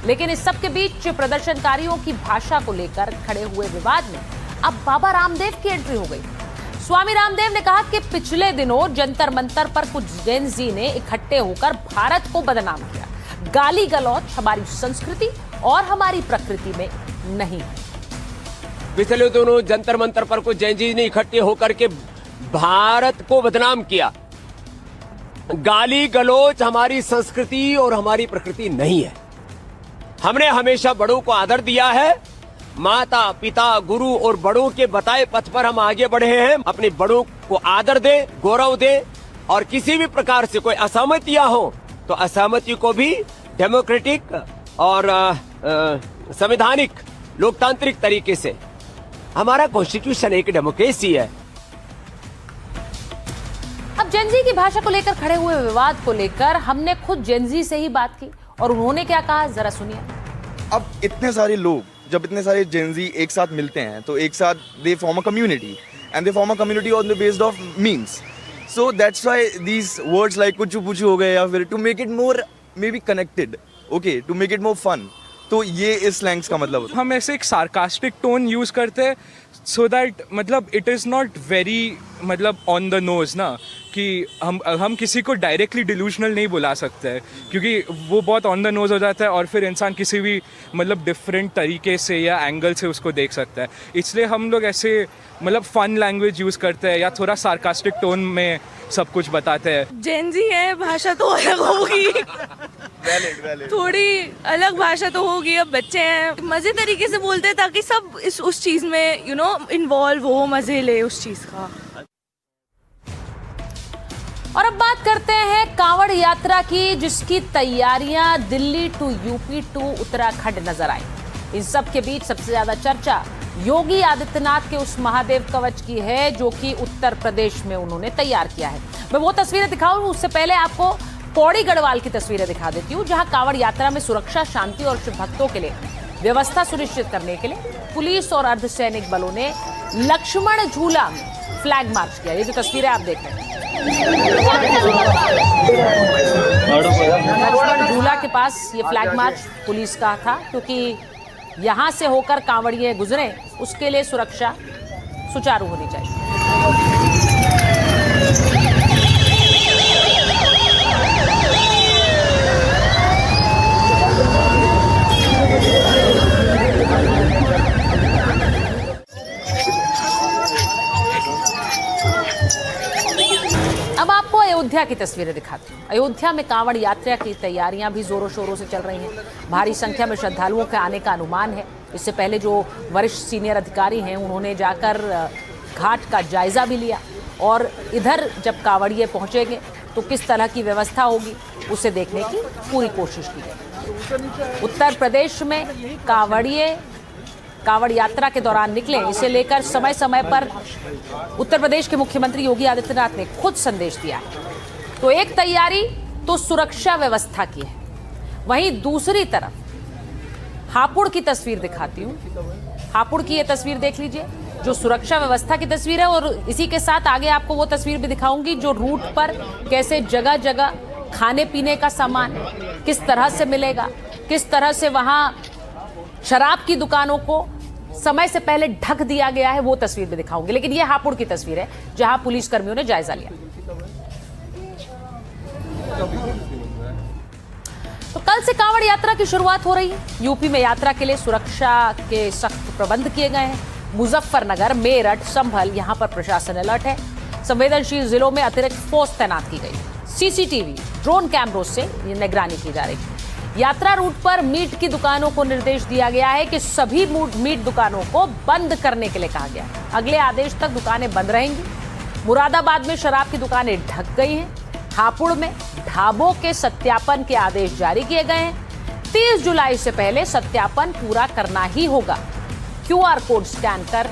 लेकिन इस सब के बीच प्रदर्शनकारियों की भाषा को लेकर खड़े हुए विवाद में अब बाबा रामदेव की एंट्री हो गई। स्वामी रामदेव ने कहा कि पिछले दिनों जंतर मंतर पर कुछ जेन जी ने इकट्ठे होकर भारत को बदनाम किया। गाली गलौच हमारी संस्कृति और हमारी प्रकृति में नहीं है। पिछले दिनों जंतर मंतर पर कुछ जैन जी ने इकट्ठे होकर के भारत को बदनाम किया। गाली गलौच हमारी संस्कृति और हमारी प्रकृति नहीं है। हमने हमेशा बड़ों को आदर दिया है। माता पिता गुरु और बड़ों के बताए पथ पर हम आगे बढ़े हैं। अपने बड़ों को आदर दे, गौरव दे और किसी भी प्रकार से कोई असहमतियां हो तो असहमति को भी डेमोक्रेटिक और संवैधानिक लोकतांत्रिक तरीके से, हमारा कॉन्स्टिट्यूशन एक डेमोक्रेसी है। अब जेनजी की भाषा को लेकर खड़े हुए विवाद को लेकर हमने खुद जेनजी से ही बात की और उन्होंने क्या कहा, जरा सुनिए। अब इतने सारे लोग, जब इतने सारे जेनजी एक साथ मिलते हैं तो एक साथ they form a community and they form a community on the based of memes. So that's why these words like कुछ पुचू हो गए या फिर to make it more maybe connected, okay, to make it more fun. तो ये इस slangs का मतलब हम ऐसे एक सार्कास्टिक टोन यूज़ करते हैं सो दैट मतलब इट इज़ नॉट वेरी मतलब ऑन द नोज ना, कि हम किसी को डायरेक्टली डिल्यूशनल नहीं बुला सकते हैं क्योंकि वो बहुत ऑन द नोज हो जाता है और फिर इंसान किसी भी मतलब डिफरेंट तरीके से या एंगल से उसको देख सकता है। इसलिए हम लोग ऐसे मतलब फन लैंग्वेज यूज़ करते हैं या थोड़ा सार्कास्टिक टोन में सब कुछ बताते हैं। जेनजी है, भाषा तो अलग होगी। थोड़ी अलग भाषा तो होगी। अब बच्चे हैं, मज़े तरीके से बोलते हैं ताकि सब उस चीज़ में इन्वॉल्व हो, मज़े ले उस चीज़ का। और अब बात करते हैं कांवड़ यात्रा की, जिसकी तैयारियां Delhi to UP to Uttarakhand नजर आई। इन सब के बीच सबसे ज्यादा चर्चा योगी आदित्यनाथ के उस महादेव कवच की है जो कि उत्तर प्रदेश में उन्होंने तैयार किया है। मैं वो तस्वीरें दिखाऊं उससे पहले आपको पौड़ी गढ़वाल की तस्वीरें दिखा देती हूं, जहां कांवड़ यात्रा में सुरक्षा, शांति और शिव भक्तों के लिए व्यवस्था सुनिश्चित करने के लिए पुलिस और अर्धसैनिक बलों ने लक्ष्मण झूला में फ्लैग मार्च किया। ये जो तस्वीरें आप देख रहे हैं, लक्ष्मण झूला के पास ये फ्लैग मार्च पुलिस का था, क्योंकि यहां से होकर कांवड़िए गुजरे उसके लिए सुरक्षा सुचारू होनी चाहिए। अब आपको अयोध्या की तस्वीरें दिखाती हूँ। अयोध्या में कांवड़ यात्रा की तैयारियां भी जोरों शोरों से चल रही हैं। भारी संख्या में श्रद्धालुओं के आने का अनुमान है। इससे पहले जो वरिष्ठ सीनियर अधिकारी हैं उन्होंने जाकर घाट का जायजा भी लिया और इधर जब कांवड़िए पहुंचेंगे तो किस तरह की व्यवस्था होगी उसे देखने की पूरी कोशिश की गई। उत्तर प्रदेश में कांवड़ यात्रा के दौरान निकले, इसे लेकर समय समय पर उत्तर प्रदेश के मुख्यमंत्री योगी आदित्यनाथ ने खुद संदेश दिया है। तो एक तैयारी तो सुरक्षा व्यवस्था की है, वहीं दूसरी तरफ हापुड़ की तस्वीर दिखाती हूँ। हापुड़ की ये तस्वीर देख लीजिए, जो सुरक्षा व्यवस्था की तस्वीर है, और इसी के साथ आगे आपको वो तस्वीर भी दिखाऊंगी जो रूट पर कैसे जगह जगह खाने पीने का सामान किस तरह से मिलेगा, किस तरह से वहां शराब की दुकानों को समय से पहले ढक दिया गया है, वो तस्वीर भी दिखाऊंगी। लेकिन ये हापुड़ की तस्वीर है जहां पुलिस कर्मियों ने जायजा लिया। तो कल से कांवड़ यात्रा की शुरुआत हो रही है। यूपी में यात्रा के लिए सुरक्षा के सख्त प्रबंध किए गए हैं। मुजफ्फरनगर, मेरठ, संभल, यहां पर प्रशासन अलर्ट है। संवेदनशील जिलों में अतिरिक्त फोर्स तैनात की गई। सीसीटीवी, ड्रोन कैमरों से निगरानी की जा रही है। यात्रा रूट पर मीट की दुकानों को निर्देश दिया गया है कि सभी मीट दुकानों को बंद करने के लिए कहा गया है। अगले आदेश तक दुकानें बंद रहेंगी। मुरादाबाद में शराब की दुकानें ढक गई हैं। हापुड़ में ढाबों के सत्यापन के आदेश जारी किए गए हैं। 30 जुलाई से पहले सत्यापन पूरा करना ही होगा। QR कोड स्कैन कर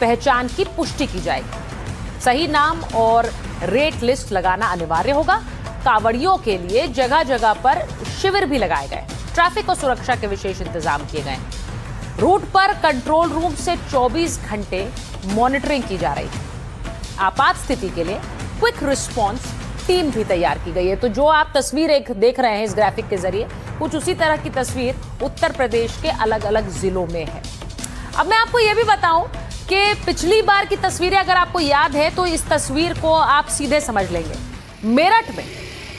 पहचान की पुष्टि की जाएगी। सही नाम और रेट लिस्ट लगाना अनिवार्य होगा। कांवड़ियों के लिए जगह जगह पर शिविर भी लगाए गए। ट्रैफिक और सुरक्षा के विशेष इंतजाम किए गए। रूट पर कंट्रोल रूम से 24 घंटे मॉनिटरिंग की जा रही है। आपात स्थिति के लिए क्विक रिस्पांस टीम भी तैयार की गई है। तो जो आप तस्वीर एक देख रहे हैं इस ग्राफिक के जरिए, कुछ उसी तरह की तस्वीर उत्तर प्रदेश के अलग अलग जिलों में है। अब मैं आपको यह भी बताऊं कि पिछली बार की तस्वीरें अगर आपको याद है तो इस तस्वीर को आप सीधे समझ लेंगे। मेरठ में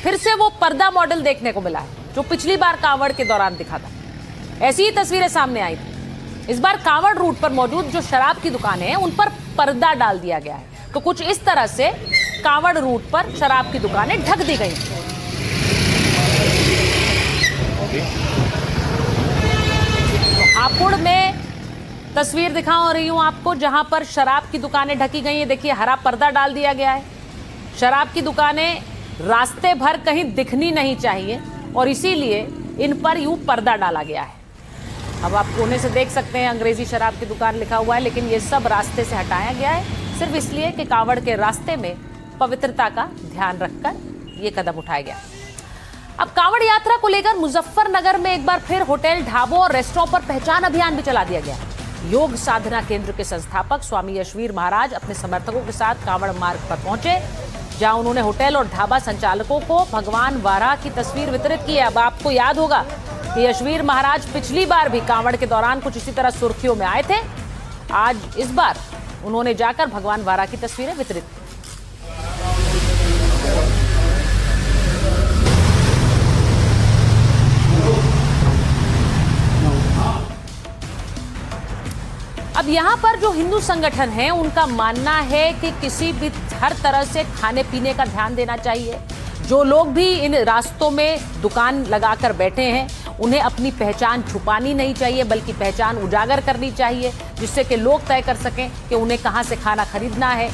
फिर से वो पर्दा मॉडल देखने को मिला है जो पिछली बार कांवड़ के दौरान दिखा था। ऐसी ही तस्वीरें सामने आई थी। इस बार कांवड़ रूट पर मौजूद जो शराब की दुकानें हैं उन पर पर्दा डाल दिया गया है। तो कुछ इस तरह से कांवड़ रूट पर शराब की दुकानें ढक दी गई। तो हापुड़ में तस्वीर दिखा रही हूं आपको जहां पर शराब की दुकानें ढकी गई हैं। देखिए हरा पर्दा डाल दिया गया है। शराब की दुकानें रास्ते भर कहीं दिखनी नहीं चाहिए और इसीलिए इन पर यूं पर्दा डाला गया है। अब आप कोने से देख सकते हैं अंग्रेजी शराब की दुकान लिखा हुआ है, लेकिन ये सब रास्ते से हटाया गया है सिर्फ इसलिए कि कांवड़ के रास्ते में पवित्रता का ध्यान रखकर ये कदम उठाया गया। अब कांवड़ यात्रा को लेकर मुजफ्फरनगर में एक बार फिर होटल, ढाबों और रेस्टोरेंट पर पहचान अभियान भी चला दिया गया। योग साधना केंद्र के संस्थापक स्वामी यशवीर महाराज अपने समर्थकों के साथ कांवड़ मार्ग पर पहुंचे, जहां उन्होंने होटल और ढाबा संचालकों को भगवान वाराह की तस्वीर वितरित की है। अब आपको याद होगा कि यशवीर महाराज पिछली बार भी कांवड़ के दौरान कुछ इसी तरह सुर्खियों में आए थे। आज इस बार उन्होंने जाकर भगवान वाराह की तस्वीरें वितरित की। अब यहाँ पर जो हिंदू संगठन है उनका मानना है कि किसी भी हर तरह से खाने पीने का ध्यान देना चाहिए। जो लोग भी इन रास्तों में दुकान लगाकर बैठे हैं उन्हें अपनी पहचान छुपानी नहीं चाहिए, बल्कि पहचान उजागर करनी चाहिए, जिससे कि लोग तय कर सकें कि उन्हें कहां से खाना खरीदना है।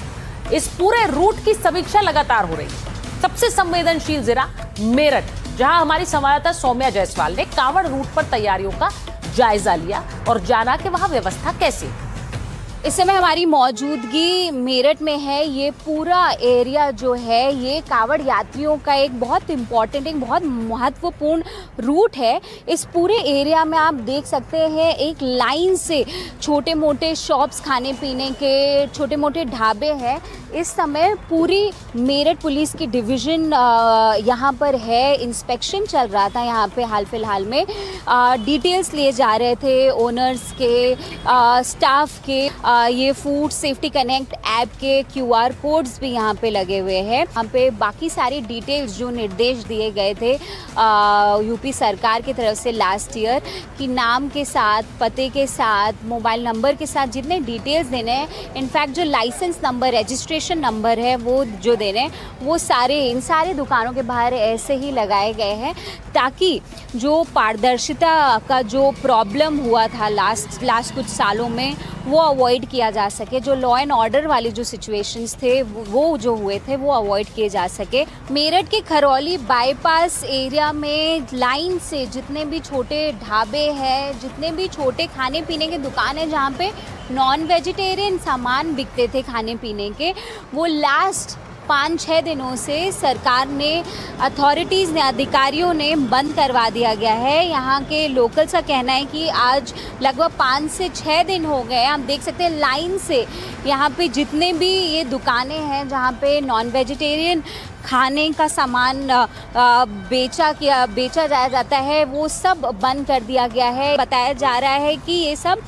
इस पूरे रूट की समीक्षा लगातार हो रही है। सबसे संवेदनशील जिला मेरठ, जहां हमारी संवाददाता सौम्या जायसवाल ने कांवड़ रूट पर तैयारियों का जायजा लिया और जाना कि वहां व्यवस्था कैसी है। इस समय हमारी मौजूदगी मेरठ में है। ये पूरा एरिया जो है ये कांवड़ यात्रियों का एक बहुत इम्पॉर्टेंट, एक बहुत महत्वपूर्ण रूट है। इस पूरे एरिया में आप देख सकते हैं एक लाइन से छोटे मोटे शॉप्स, खाने पीने के छोटे मोटे ढाबे हैं। इस समय पूरी मेरठ पुलिस की डिवीज़न यहाँ पर है। इंस्पेक्शन चल रहा था यहाँ पे हाल फिलहाल में। डिटेल्स लिए जा रहे थे ओनर्स के, स्टाफ के। ये फूड सेफ्टी कनेक्ट ऐप के QR कोड्स भी यहाँ पे लगे हुए हैं। यहाँ पे बाकी सारी डिटेल्स जो निर्देश दिए गए थे यूपी सरकार की तरफ से लास्ट ईयर कि नाम के साथ, पते के साथ, मोबाइल नंबर के साथ जितने डिटेल्स देने हैं, इनफैक्ट जो लाइसेंस नंबर, रजिस्ट्रेशन नंबर है वो जो देने हैं, वो सारे इन सारी दुकानों के बाहर ऐसे ही लगाए गए हैं ताकि जो पारदर्शिता का जो प्रॉब्लम हुआ था लास्ट कुछ सालों में वो अवॉइड किया जा सके। जो लॉ एंड ऑर्डर वाले जो सिचुएशंस थे वो जो हुए थे वो अवॉइड किए जा सके। मेरठ के खरौली बाईपास एरिया में लाइन से जितने भी छोटे ढाबे हैं, जितने भी छोटे खाने पीने के दुकान हैं जहाँ पे नॉन वेजिटेरियन सामान बिकते थे खाने पीने के, वो लास्ट 5-6 दिनों से सरकार ने, अथॉरिटीज़ ने, अधिकारियों ने बंद करवा दिया गया है। यहाँ के लोकल्स का कहना है कि आज लगभग 5 से 6 दिन हो गए। आप देख सकते हैं लाइन से यहाँ पे जितने भी ये दुकानें हैं जहाँ पे नॉन वेजिटेरियन खाने का सामान बेचा जाता है वो सब बंद कर दिया गया है। बताया जा रहा है कि ये सब